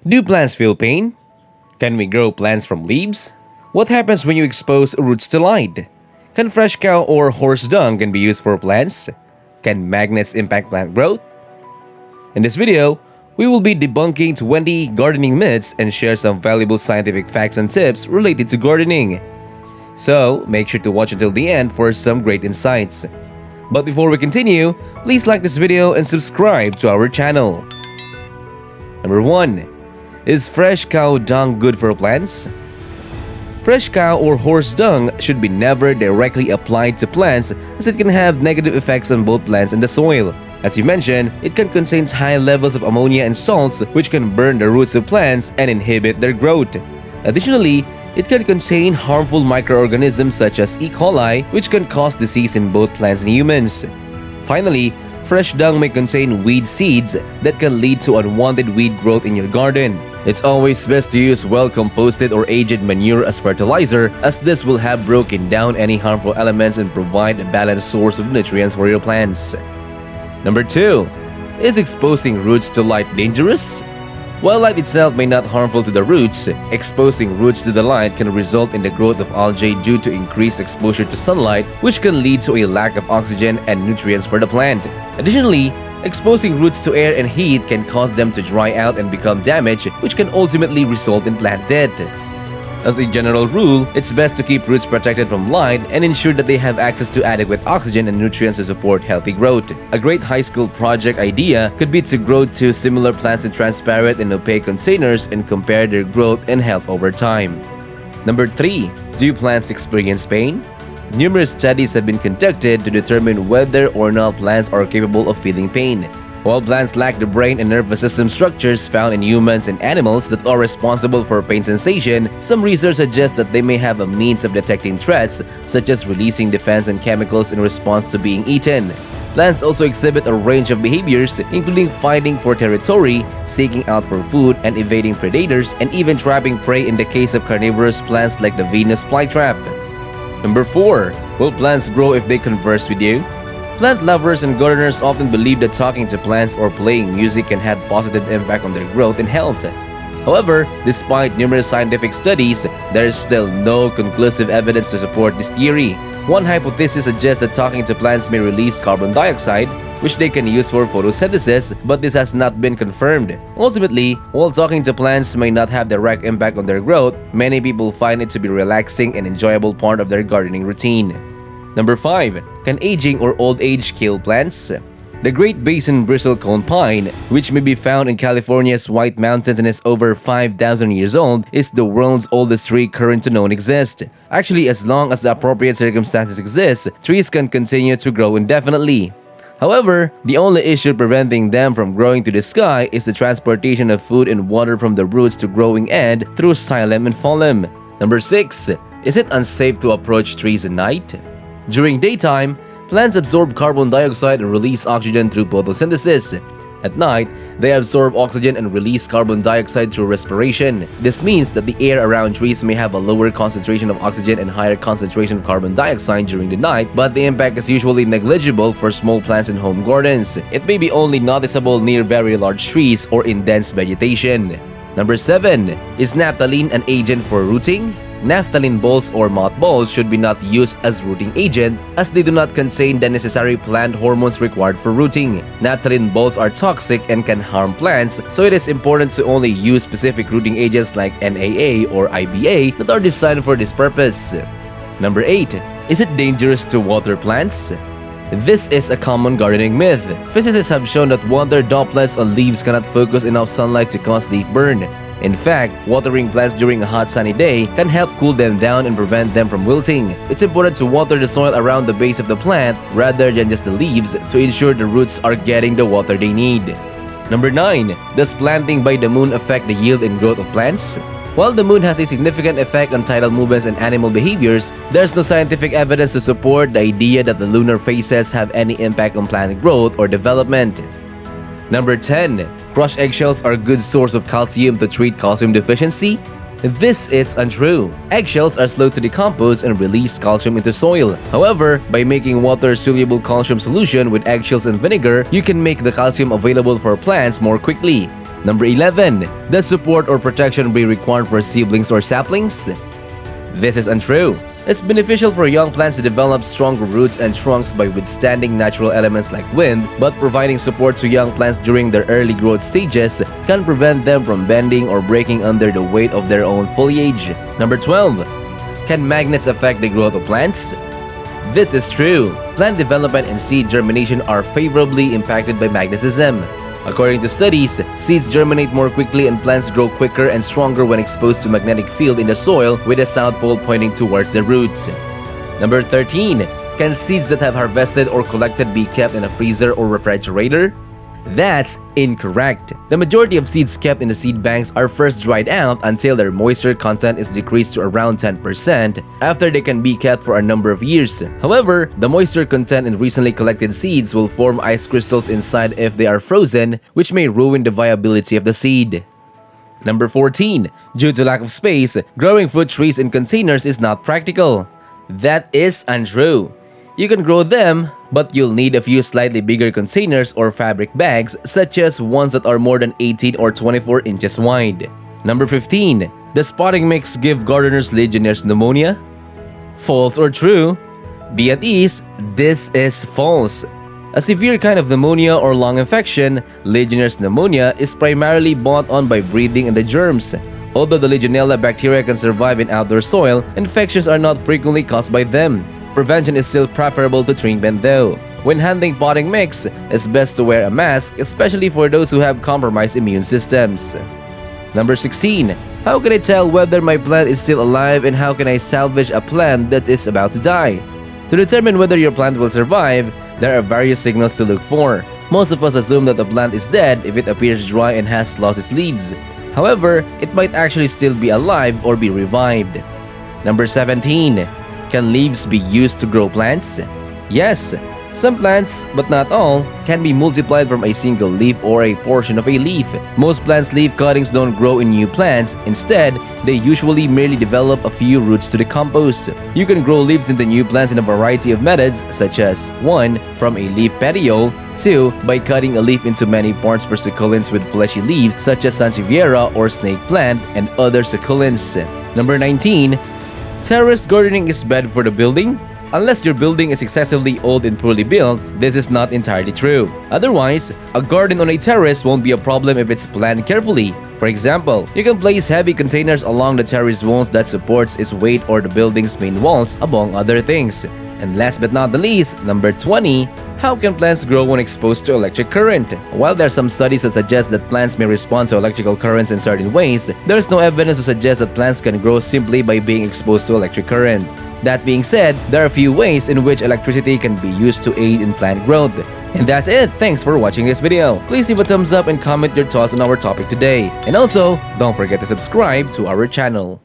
Do plants feel pain? Can we grow plants from leaves? What happens when you expose roots to light? Can fresh cow or horse dung can be used for plants? Can magnets impact plant growth? In this video, we will be debunking 20 gardening myths and share some valuable scientific facts and tips related to gardening. So, make sure to watch until the end for some great insights. But before we continue, please like this video and subscribe to our channel. Number 1. Is fresh cow dung good for plants? Fresh cow or horse dung should be never directly applied to plants as it can have negative effects on both plants and the soil. As you mentioned, it can contain high levels of ammonia and salts which can burn the roots of plants and inhibit their growth. Additionally, it can contain harmful microorganisms such as E. coli which can cause disease in both plants and humans. Finally, fresh dung may contain weed seeds that can lead to unwanted weed growth in your garden. It's always best to use well-composted or aged manure as fertilizer, as this will have broken down any harmful elements and provide a balanced source of nutrients for your plants. Number 2. Is exposing roots to light dangerous? While light itself may not harmful to the roots, exposing roots to the light can result in the growth of algae due to increased exposure to sunlight, which can lead to a lack of oxygen and nutrients for the plant. Additionally, exposing roots to air and heat can cause them to dry out and become damaged, which can ultimately result in plant death. As a general rule, it's best to keep roots protected from light and ensure that they have access to adequate oxygen and nutrients to support healthy growth. A great high-school project idea could be to grow two similar plants in transparent and opaque containers and compare their growth and health over time. Number 3. Do plants experience pain? Numerous studies have been conducted to determine whether or not plants are capable of feeling pain. While plants lack the brain and nervous system structures found in humans and animals that are responsible for pain sensation, some research suggests that they may have a means of detecting threats, such as releasing defense and chemicals in response to being eaten. Plants also exhibit a range of behaviors, including fighting for territory, seeking out for food, and evading predators, and even trapping prey in the case of carnivorous plants like the Venus flytrap. Number 4. Will plants grow if they converse with you? Plant lovers and gardeners often believe that talking to plants or playing music can have positive impact on their growth and health. However, despite numerous scientific studies, there is still no conclusive evidence to support this theory. One hypothesis suggests that talking to plants may release carbon dioxide, which they can use for photosynthesis, but this has not been confirmed. Ultimately, while talking to plants may not have direct impact on their growth, many people find it to be a relaxing and enjoyable part of their gardening routine. Number 5. Can aging or old age kill plants? The Great Basin bristlecone pine, which may be found in California's White Mountains and is over 5,000 years old, is the world's oldest tree current to known exist. Actually, as long as the appropriate circumstances exist, trees can continue to grow indefinitely. However, the only issue preventing them from growing to the sky is the transportation of food and water from the roots to growing end through xylem and phloem. Number 6. Is it unsafe to approach trees at night? During daytime, plants absorb carbon dioxide and release oxygen through photosynthesis. At night, they absorb oxygen and release carbon dioxide through respiration. This means that the air around trees may have a lower concentration of oxygen and higher concentration of carbon dioxide during the night, but the impact is usually negligible for small plants in home gardens. It may be only noticeable near very large trees or in dense vegetation. Number 7. Is naphthalene an agent for rooting? Naphthalene balls or mothballs should be not used as rooting agent as they do not contain the necessary plant hormones required for rooting. Naphthalene balls are toxic and can harm plants, so it is important to only use specific rooting agents like NAA or IBA that are designed for this purpose. Number 8. Is it dangerous to water plants? This is a common gardening myth. Physicists have shown that water droplets on leaves cannot focus enough sunlight to cause leaf burn. In fact, watering plants during a hot sunny day can help cool them down and prevent them from wilting. It's important to water the soil around the base of the plant rather than just the leaves to ensure the roots are getting the water they need. Number 9. Does planting by the moon affect the yield and growth of plants? While the moon has a significant effect on tidal movements and animal behaviors, there's no scientific evidence to support the idea that the lunar phases have any impact on plant growth or development. Number 10. Crushed eggshells are a good source of calcium to treat calcium deficiency? This is untrue. Eggshells are slow to decompose and release calcium into soil. However, by making water-soluble calcium solution with eggshells and vinegar, you can make the calcium available for plants more quickly. Number 11. Does support or protection be required for seedlings or saplings? This is untrue. It's beneficial for young plants to develop stronger roots and trunks by withstanding natural elements like wind, but providing support to young plants during their early growth stages can prevent them from bending or breaking under the weight of their own foliage. Number 12. Can magnets affect the growth of plants? This is true. Plant development and seed germination are favorably impacted by magnetism. According to studies, seeds germinate more quickly and plants grow quicker and stronger when exposed to magnetic field in the soil with the south pole pointing towards the roots. Number 13. Can seeds that have harvested or collected be kept in a freezer or refrigerator? That's incorrect. The majority of seeds kept in the seed banks are first dried out until their moisture content is decreased to around 10% after they can be kept for a number of years. However, the moisture content in recently collected seeds will form ice crystals inside if they are frozen, which may ruin the viability of the seed. Number 14. Due to lack of space, growing fruit trees in containers is not practical. That is untrue. You can grow them, but you'll need a few slightly bigger containers or fabric bags, such as ones that are more than 18 or 24 inches wide. Number 15. Does potting mix give gardeners Legionnaires' pneumonia? False or true? Be at ease, this is false. A severe kind of pneumonia or lung infection, Legionnaires' pneumonia, is primarily brought on by breathing in the germs. Although the Legionella bacteria can survive in outdoor soil, infections are not frequently caused by them. Prevention is still preferable to treatment though. When handling potting mix, it's best to wear a mask, especially for those who have compromised immune systems. Number 16. How can I tell whether my plant is still alive and how can I salvage a plant that is about to die? To determine whether your plant will survive, there are various signals to look for. Most of us assume that the plant is dead if it appears dry and has lost its leaves. However, it might actually still be alive or be revived. Number 17. Can leaves be used to grow plants? Yes, some plants, but not all, can be multiplied from a single leaf or a portion of a leaf. Most plants' leaf cuttings don't grow in new plants. Instead, they usually merely develop a few roots to the compost. You can grow leaves into new plants in a variety of methods, such as 1. From a leaf petiole, 2. By cutting a leaf into many parts for succulents with fleshy leaves, such as Sansevieria or snake plant, and other succulents. Number 19. Terraced gardening is bad for the building? Unless your building is excessively old and poorly built, this is not entirely true. Otherwise, a garden on a terrace won't be a problem if it's planned carefully. For example, you can place heavy containers along the terrace walls that supports its weight or the building's main walls, among other things. And last but not the least, number 20. How can plants grow when exposed to electric current? While there are some studies that suggest that plants may respond to electrical currents in certain ways, there is no evidence to suggest that plants can grow simply by being exposed to electric current. That being said, there are a few ways in which electricity can be used to aid in plant growth. And that's it. Thanks for watching this video. Please leave a thumbs up and comment your thoughts on our topic today. And also, don't forget to subscribe to our channel.